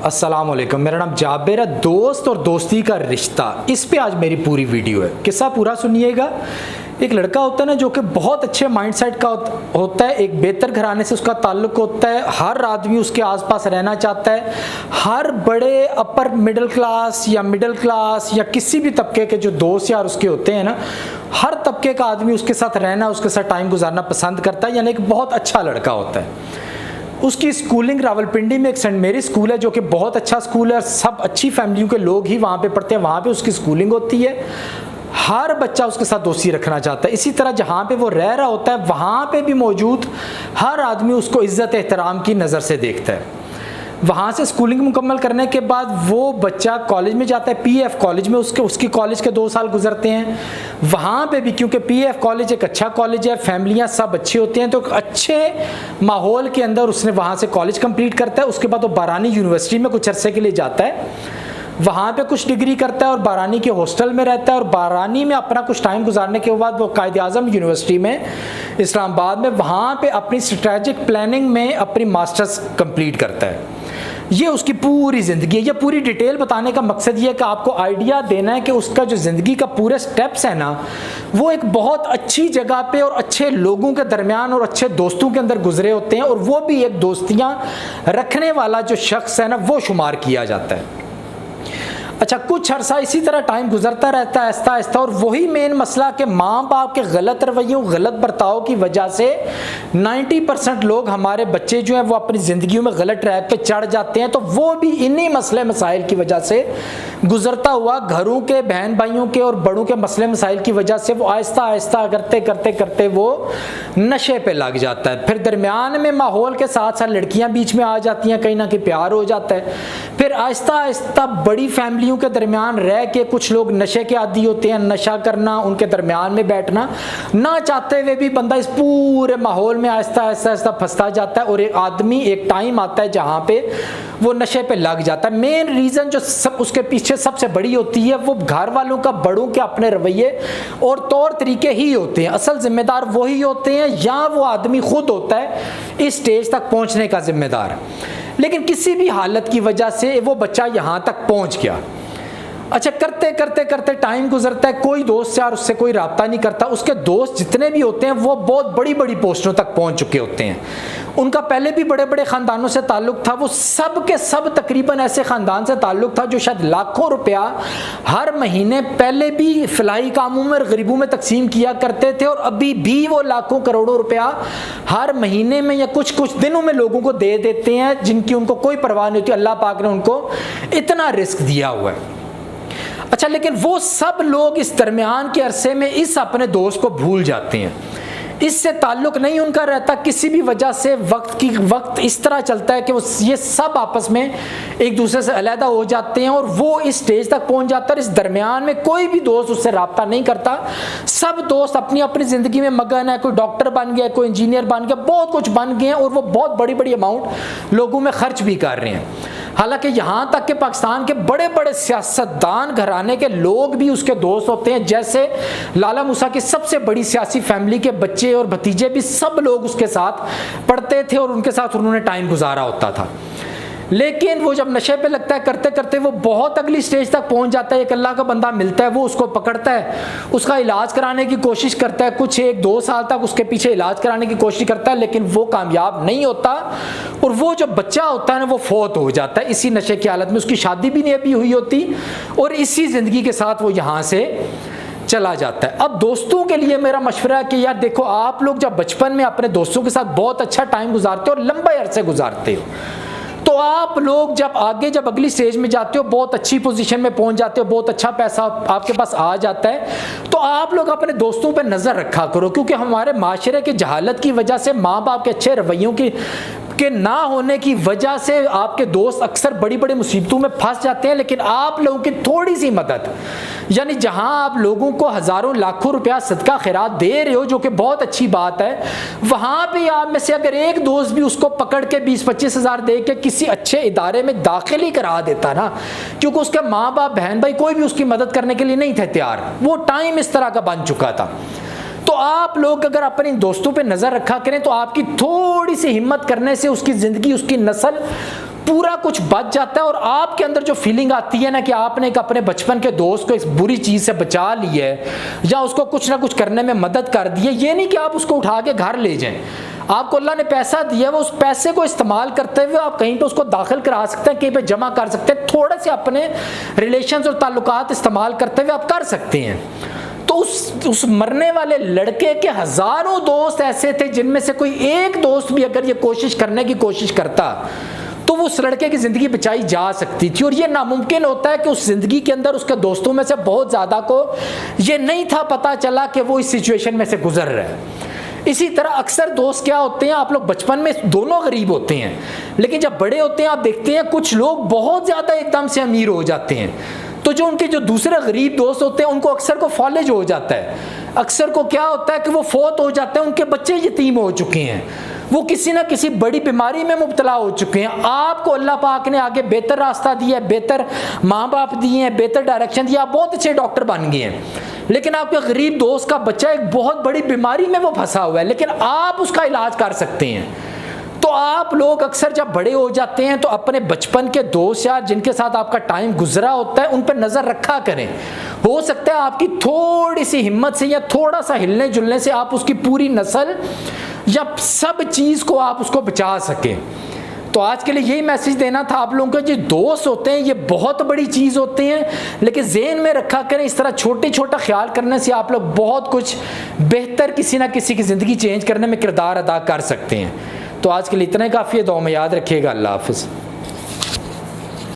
अस्सलामुअलैकुम, मेरा नाम जाबिर है। दोस्त और दोस्ती का रिश्ता, इस पे आज मेरी पूरी वीडियो है। किस्सा पूरा सुनिएगा। एक लड़का होता है ना जो कि बहुत अच्छे माइंडसेट का होता है, एक बेहतर घराने से उसका ताल्लुक होता है, हर आदमी उसके आसपास रहना चाहता है। हर बड़े अपर मिडिल क्लास या मिडिल क्लास या किसी भी तबके के जो दोस्त यार उसके होते हैं ना, हर तबके का आदमी उसके साथ रहना, उसके साथ टाइम गुजारना पसंद करता है। यानी एक बहुत अच्छा लड़का होता है। उसकी स्कूलिंग रावलपिंडी में एक सेंट मेरी स्कूल है जो कि बहुत अच्छा स्कूल है। सब अच्छी फैमिलियों के लोग ही वहाँ पे पढ़ते हैं, वहाँ पे उसकी स्कूलिंग होती है। हर बच्चा उसके साथ दोस्ती रखना चाहता है। इसी तरह जहाँ पे वो रह रहा होता है वहाँ पे भी मौजूद हर आदमी उसको इज़्ज़त एहतराम की नज़र से देखता है। वहाँ से स्कूलिंग मुकम्मल करने के बाद वो बच्चा कॉलेज में जाता है, पीएफ कॉलेज में उसकी कॉलेज के 2 साल गुजरते हैं। वहाँ पे भी क्योंकि पीएफ कॉलेज एक अच्छा कॉलेज है, फैमिलियाँ सब अच्छी होती हैं, तो एक अच्छे माहौल के अंदर उसने वहाँ से कॉलेज कंप्लीट करता है। उसके बाद वो बारानी यूनिवर्सिटी में कुछ अरसे के लिए जाता है, वहाँ पे कुछ डिग्री करता है और बारानी के हॉस्टल में रहता है। और बारानी में अपना कुछ टाइम गुजारने के बाद वो कायद-ए-आज़म यूनिवर्सिटी में इस्लामाबाद में वहाँ पे अपनी स्ट्रेटेजिक प्लानिंग में अपनी मास्टर्स कंप्लीट करता है। ये उसकी पूरी ज़िंदगी है। ये पूरी डिटेल बताने का मकसद ये है कि आपको आइडिया देना है कि उसका जो ज़िंदगी का पूरे स्टेप्स है ना, वो एक बहुत अच्छी जगह पे और अच्छे लोगों के दरमियान और अच्छे दोस्तों के अंदर गुजरे होते हैं। और वो भी एक दोस्तियाँ रखने वाला जो शख्स है ना, वो शुमार किया जाता है। अच्छा, कुछ अरसा इसी तरह टाइम गुजरता रहता है आहिस्ता आहिस्ता। और वही मेन मसला कि माँ बाप के गलत रवैयों, गलत बर्ताव की वजह से 90% लोग, हमारे बच्चे जो हैं, वो अपनी ज़िंदगियों में गलत ट्रैक पे चढ़ जाते हैं। तो वो भी इन्हीं मसले मसाइल की वजह से गुजरता हुआ, घरों के बहन भाइयों के और बड़ों के मसले मसाइल की वजह से वो आहिस्ता आहिस्ता करते करते करते वो नशे पे लग जाता है। फिर दरमियान में माहौल के साथ साथ लड़कियाँ बीच में आ जाती हैं, कहीं ना कहीं प्यार हो जाता है। फिर आहिस्ता आहिस्ता बड़ी फैमिली के दरमियान रह के कुछ लोग नशे के आदी होते हैं, नशा करना, उनके दरमियान में बैठना, ना चाहते हुए भी बंदा इस पूरे माहौल में आहिस्ता आहिस्ता आहिस्ता फंसता जाता है। और एक आदमी, एक टाइम आता है जहां पे वो नशे पे लग जाता है। मेन रीजन जो सब उसके पीछे सबसे बड़ी होती है, वो घर वालों का, बड़ों के अपने रवैये और तौर तरीके ही होते हैं। असल जिम्मेदार वही होते हैं या वो आदमी खुद होता है इस स्टेज तक पहुंचने का जिम्मेदार। लेकिन किसी भी हालत की वजह से वो बच्चा यहां तक पहुंच गया। अच्छा, करते करते करते टाइम गुजरता है, कोई दोस्त यार उससे कोई राब्ता नहीं करता। उसके दोस्त जितने भी होते हैं वो बहुत बड़ी बड़ी पोस्टों तक पहुंच चुके होते हैं। उनका पहले भी बड़े बड़े ख़ानदानों से ताल्लुक़ था। वो सब के सब तकरीबन ऐसे ख़ानदान से ताल्लुक़ था जो शायद लाखों रुपया हर महीने पहले भी फलाही कामों में और गरीबों में तकसीम किया करते थे। और अभी भी वो लाखों करोड़ों रुपया हर महीने में या कुछ कुछ दिनों में लोगों को दे देते हैं, जिनकी उनको कोई परवाह नहीं होती। अल्लाह पाक ने उनको इतना रिस्क दिया हुआ है। अच्छा, लेकिन वो सब लोग इस दरमियान के अरसे में इस अपने दोस्त को भूल जाते हैं, इससे ताल्लुक़ नहीं उनका रहता। किसी भी वजह से वक्त इस तरह चलता है कि वो ये सब आपस में एक दूसरे से अलहदा हो जाते हैं और वो इस स्टेज तक पहुंच जाता है। इस दरमियान में कोई भी दोस्त उससे रब्ता नहीं करता। सब दोस्त अपनी अपनी ज़िंदगी में मगन है। कोई डॉक्टर बन गया, कोई इंजीनियर बन गया, बहुत कुछ बन गए हैं और वो बहुत बड़ी बड़ी अमाउंट लोगों में खर्च भी कर रहे हैं। हालांकि यहाँ तक कि पाकिस्तान के बड़े बड़े सियासतदान घराने के लोग भी उसके दोस्त होते हैं। जैसे लाला मूसा की सबसे बड़ी सियासी फैमिली के बच्चे और भतीजे भी सब लोग उसके साथ पढ़ते थे और उनके साथ उन्होंने टाइम गुजारा होता था। लेकिन वो जब नशे पे लगता है, करते करते वो बहुत अगली स्टेज तक पहुंच जाता है। एक अल्लाह का बंदा मिलता है, वो उसको पकड़ता है, उसका इलाज कराने की कोशिश करता है। कुछ 1-2 साल तक उसके पीछे इलाज कराने की कोशिश करता है, लेकिन वो कामयाब नहीं होता। और वो जो बच्चा होता है ना, वो फौत हो जाता है इसी नशे की हालत में। उसकी शादी भी नहीं अभी हुई होती और इसी ज़िंदगी के साथ वो यहाँ से चला जाता है। अब दोस्तों के लिए मेरा मशवरा है कि यार देखो, आप लोग जब बचपन में अपने दोस्तों के साथ बहुत अच्छा टाइम गुजारते हो और लंबे अरसे गुजारते हो, तो आप लोग जब अगली स्टेज में जाते हो, बहुत अच्छी पोजीशन में पहुंच जाते हो, बहुत अच्छा पैसा आपके पास आ जाता है, तो आप लोग अपने दोस्तों पर नज़र रखा करो। क्योंकि हमारे माशरे की जहालत की वजह से, माँ बाप के अच्छे रवैयों के ना होने की वजह से आपके दोस्त अक्सर बड़ी बड़ी मुसीबतों में फंस जाते हैं। लेकिन आप लोगों की थोड़ी सी मदद, यानी जहां आप लोगों को हज़ारों लाखों रुपया सदका खैरात दे रहे हो, जो कि बहुत अच्छी बात है, वहां भी आप में से अगर एक दोस्त भी उसको पकड़ के 20-25 हज़ार दे के किसी अच्छे इदारे में दाखिल ही करा देता ना, क्योंकि उसके माँ बाप, बहन भाई कोई भी उसकी मदद करने के लिए नहीं थे तैयार, वो टाइम इस तरह का बन चुका था। तो आप लोग अगर अपने दोस्तों पे नज़र रखा करें तो आपकी थोड़ी सी हिम्मत करने से उसकी ज़िंदगी, उसकी नस्ल पूरा कुछ बच जाता है और आपके अंदर जो फीलिंग आती है ना कि आपने एक अपने बचपन के दोस्त को इस बुरी चीज़ से बचा लिया है या उसको कुछ ना कुछ करने में मदद कर दी है, ये नहीं कि आप उसको उठा के घर ले जाएं। आपको अल्लाह ने पैसा दिया है, वो उस पैसे को इस्तेमाल करते हुए आप कहीं पे उसको दाखिल करा सकते हैं, कहीं पे जमा कर सकते हैं, थोड़े से अपने रिलेशंस और ताल्लुकात इस्तेमाल करते हुए आप कर सकते हैं। तो उस मरने वाले लड़के के हज़ारों दोस्त ऐसे थे जिनमें से कोई एक दोस्त भी अगर ये कोशिश करने की कोशिश करता तो वो उस लड़के की ज़िंदगी बचाई जा सकती थी। और ये नामुमकिन होता है कि उस ज़िंदगी के अंदर उसके दोस्तों में से बहुत ज़्यादा को ये नहीं था पता चला कि वो इस सिचुएशन में से गुजर रहा है। इसी तरह अक्सर दोस्त क्या होते हैं, आप लोग बचपन में दोनों गरीब होते हैं, लेकिन जब बड़े होते हैं आप देखते हैं कुछ लोग बहुत ज़्यादा एकदम से अमीर हो जाते हैं, तो जो उनके जो दूसरे गरीब दोस्त होते हैं उनको अक्सर को फॉलेज हो जाता है, अक्सर को क्या होता है कि वो फौत हो जाते हैं, उनके बच्चे यतीम हो चुके हैं, वो किसी ना किसी बड़ी बीमारी में मुब्तला हो चुके हैं। आपको अल्लाह पाक ने आगे बेहतर रास्ता दिया है, बेहतर माँ बाप दिए हैं, बेहतर डायरेक्शन दिया, आप बहुत अच्छे डॉक्टर बन गए हैं, लेकिन आपके गरीब दोस्त का बच्चा एक बहुत बड़ी बीमारी में वो फंसा हुआ है, लेकिन आप उसका इलाज कर सकते हैं। तो आप लोग अक्सर जब बड़े हो जाते हैं तो अपने बचपन के दोस्त यार जिनके साथ आपका टाइम गुजरा होता है उन पर नज़र रखा करें। हो सकता है आपकी थोड़ी सी हिम्मत से या थोड़ा सा हिलने जुलने से आप उसकी पूरी नस्ल या सब चीज़ को आप उसको बचा सकें। तो आज के लिए यही मैसेज देना था आप लोगों को, जो दोस्त होते हैं ये बहुत बड़ी चीज़ होते हैं, लेकिन ज़हन में रखा करें इस तरह छोटे छोटा ख्याल करने से आप लोग बहुत कुछ बेहतर किसी ना किसी की ज़िंदगी चेंज करने में किरदार अदा कर सकते हैं। तो आज के लिए इतना ही काफ़ी है, दुआ में याद रखिएगा। अल्लाह हाफ़िज़।